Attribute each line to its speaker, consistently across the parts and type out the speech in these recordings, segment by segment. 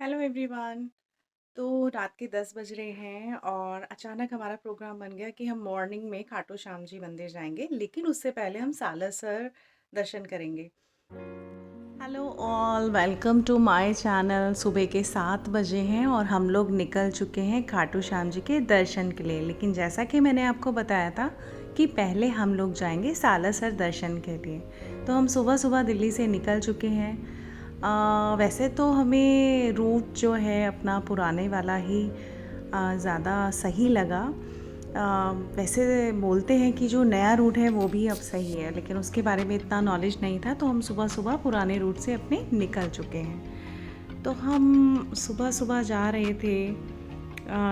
Speaker 1: Hello everyone. तो रात के 10 बज रहे हैं और अचानक हमारा प्रोग्राम बन गया कि हम मॉर्निंग में खाटू श्याम जी मंदिर जाएंगे, लेकिन उससे पहले हम सालासर दर्शन करेंगे। Hello all, welcome to my channel. सुबह के 7 बजे हैं और हम लोग निकल चुके हैं खाटू श्याम जी के दर्शन के लिए। लेकिन जैसा कि मैंने आपको बताया था कि पहले हम लोग जाएंगे सालासर दर्शन के लिए, तो हम सुबह सुबह दिल्ली से निकल चुके हैं। वैसे तो हमें रूट जो है अपना पुराने वाला ही ज़्यादा सही लगा। वैसे बोलते हैं कि जो नया रूट है वो भी अब सही है, लेकिन उसके बारे में इतना नॉलेज नहीं था, तो हम सुबह सुबह पुराने रूट से अपने निकल चुके हैं। तो हम सुबह सुबह जा रहे थे।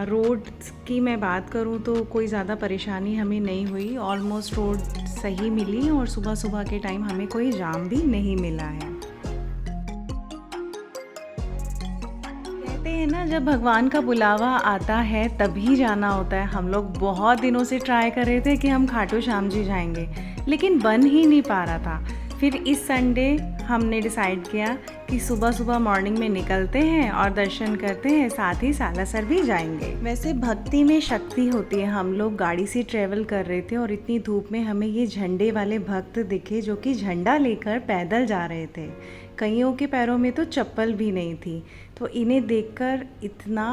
Speaker 1: रोड की मैं बात करूं तो कोई ज़्यादा परेशानी हमें नहीं हुई, ऑलमोस्ट रोड सही मिली और सुबह सुबह के टाइम हमें कोई जाम भी नहीं मिला है। कहते हैं ना, जब भगवान का बुलावा आता है तभी जाना होता है। हम लोग बहुत दिनों से ट्राई कर रहे थे कि हम खाटू श्याम जी जाएंगे, लेकिन बन ही नहीं पा रहा था। फिर इस संडे हमने डिसाइड किया कि सुबह सुबह मॉर्निंग में निकलते हैं और दर्शन करते हैं, साथ ही सालासर भी जाएंगे। वैसे भक्ति में शक्ति होती है। हम लोग गाड़ी से ट्रेवल कर रहे थे और इतनी धूप में हमें ये झंडे वाले भक्त दिखे जो कि झंडा लेकर पैदल जा रहे थे। कईयों के पैरों में तो चप्पल भी नहीं थी। तो इन्हें देखकर इतना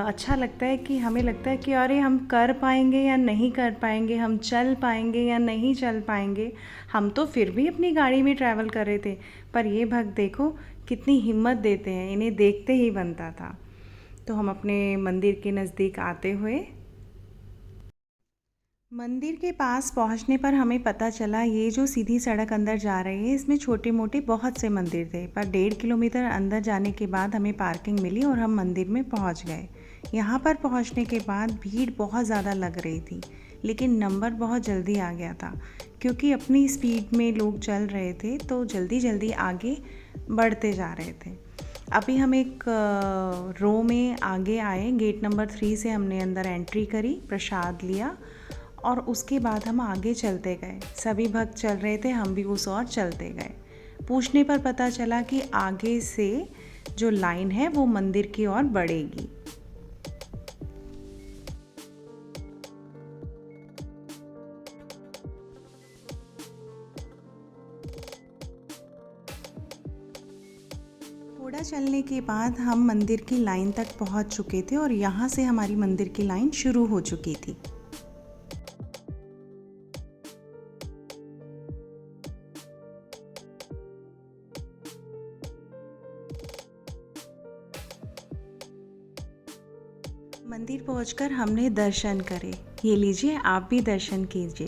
Speaker 1: अच्छा लगता है कि हमें लगता है कि अरे हम कर पाएंगे या नहीं कर पाएंगे, हम चल पाएंगे या नहीं चल पाएंगे। हम तो फिर भी अपनी गाड़ी में ट्रैवल कर रहे थे, पर ये भक्त देखो कितनी हिम्मत देते हैं, इन्हें देखते ही बनता था। तो हम अपने मंदिर के नज़दीक आते हुए मंदिर के पास पहुंचने पर हमें पता चला ये जो सीधी सड़क अंदर जा रही है इसमें छोटे मोटे बहुत से मंदिर थे, पर 1.5 किलोमीटर अंदर जाने के बाद हमें पार्किंग मिली और हम मंदिर में पहुंच गए। यहाँ पर पहुंचने के बाद भीड़ बहुत ज़्यादा लग रही थी, लेकिन नंबर बहुत जल्दी आ गया था क्योंकि अपनी स्पीड में लोग चल रहे थे, तो जल्दी जल्दी आगे बढ़ते जा रहे थे। अभी हम एक रो में आगे आए, गेट नंबर 3 से हमने अंदर एंट्री करी, प्रसाद लिया और उसके बाद हम आगे चलते गए। सभी भक्त चल रहे थे, हम भी उस ओर चलते गए। पूछने पर पता चला कि आगे से जो लाइन है वो मंदिर की ओर बढ़ेगी। थोड़ा चलने के बाद हम मंदिर की लाइन तक पहुंच चुके थे और यहाँ से हमारी मंदिर की लाइन शुरू हो चुकी थी। मंदिर पहुंचकर हमने दर्शन करे। ये लीजिए, आप भी दर्शन कीजिए।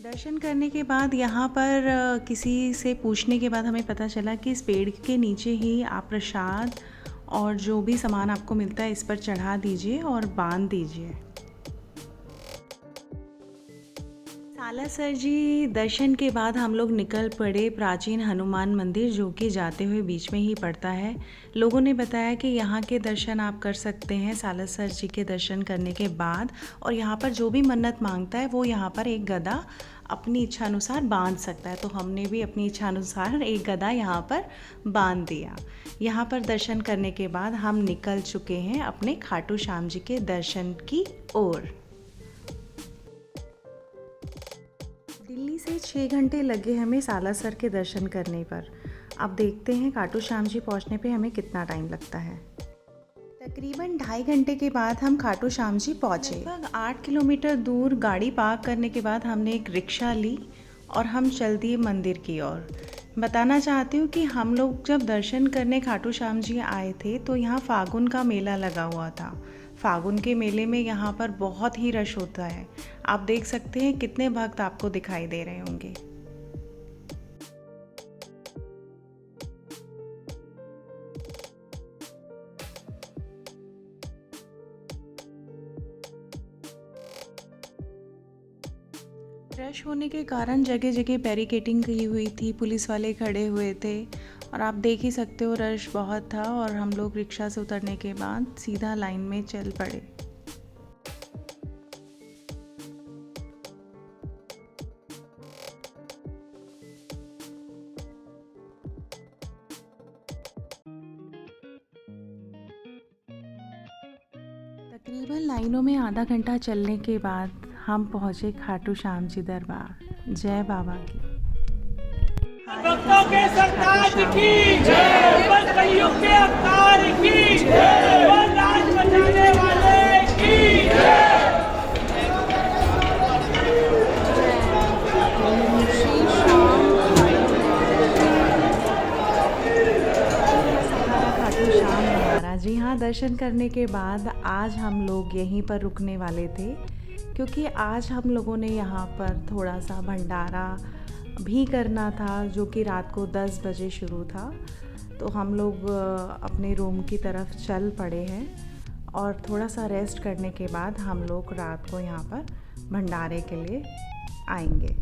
Speaker 1: दर्शन करने के बाद यहाँ पर किसी से पूछने के बाद हमें पता चला कि इस पेड़ के नीचे ही आप प्रसाद और जो भी सामान आपको मिलता है इस पर चढ़ा दीजिए और बांध दीजिए। सालासर जी दर्शन के बाद हम लोग निकल पड़े प्राचीन हनुमान मंदिर, जो कि जाते हुए बीच में ही पड़ता है। लोगों ने बताया कि यहाँ के दर्शन आप कर सकते हैं सालासर जी के दर्शन करने के बाद, और यहाँ पर जो भी मन्नत मांगता है वो यहाँ पर एक गदा अपनी इच्छा अनुसार बांध सकता है। तो हमने भी अपनी इच्छा अनुसार एक गदा यहाँ पर बांध दिया। यहाँ पर दर्शन करने के बाद हम निकल चुके हैं अपने खाटू श्याम जी के दर्शन की ओर। दिल्ली से 6 घंटे लगे हमें सालासर के दर्शन करने पर। अब देखते हैं खाटू श्याम जी पहुँचने पे हमें कितना टाइम लगता है। तकरीबन 2.5 घंटे के बाद हम खाटू श्याम जी पहुँचे। लगभग 8 किलोमीटर दूर गाड़ी पार्क करने के बाद हमने एक रिक्शा ली और हम चल दिए मंदिर की ओर। बताना चाहती हूँ कि हम लोग जब दर्शन करने खाटू श्याम जी आए थे तो यहाँ फागुन का मेला लगा हुआ था। फागुन के मेले में यहाँ पर बहुत ही रश होता है। आप देख सकते हैं कितने भक्त आपको दिखाई दे रहे होंगे। रश होने के कारण जगह जगह बैरिकेटिंग की हुई थी, पुलिस वाले खड़े हुए थे और आप देख ही सकते हो रश बहुत था। और हम लोग रिक्शा से उतरने के बाद सीधा लाइन में चल पड़े। तकरीबन लाइनों में आधा घंटा चलने के बाद हम पहुँचे खाटू श्याम जी दरबार। जय बाबा की।
Speaker 2: भक्तों के सरताज की जय, बस कलयुग के अवतार की जय, और राज बचाने वाले की जय।
Speaker 1: खाटू श्याम हमारा, जी हाँ, दर्शन करने के बाद आज हम लोग यहीं पर रुकने वाले थे, क्योंकि आज हम लोगों ने यहाँ पर थोड़ा सा भंडारा भी करना था, जो कि रात को 10 बजे शुरू था। तो हम लोग अपने रूम की तरफ चल पड़े हैं और थोड़ा सा रेस्ट करने के बाद हम लोग रात को यहाँ पर भंडारे के लिए आएंगे।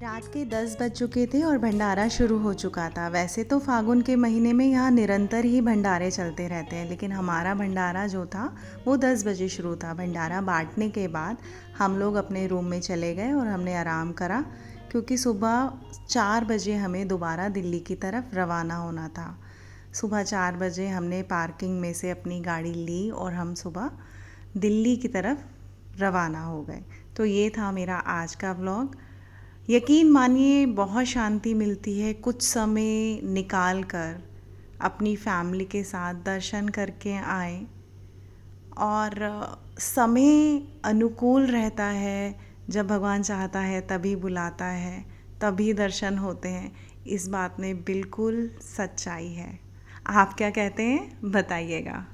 Speaker 1: रात के 10 बज चुके थे और भंडारा शुरू हो चुका था। वैसे तो फागुन के महीने में यहाँ निरंतर ही भंडारे चलते रहते हैं, लेकिन हमारा भंडारा जो था वो 10 बजे शुरू था। भंडारा बांटने के बाद हम लोग अपने रूम में चले गए और हमने आराम करा, क्योंकि सुबह 4 बजे हमें दोबारा दिल्ली की तरफ रवाना होना था। सुबह 4 बजे हमने पार्किंग में से अपनी गाड़ी ली और हम सुबह दिल्ली की तरफ रवाना हो गए। तो ये था मेरा आज का व्लॉग। यकीन मानिए बहुत शांति मिलती है कुछ समय निकाल कर अपनी फैमिली के साथ दर्शन करके आए, और समय अनुकूल रहता है। जब भगवान चाहता है तभी बुलाता है, तभी दर्शन होते हैं। इस बात में बिल्कुल सच्चाई है। आप क्या कहते हैं, बताइएगा।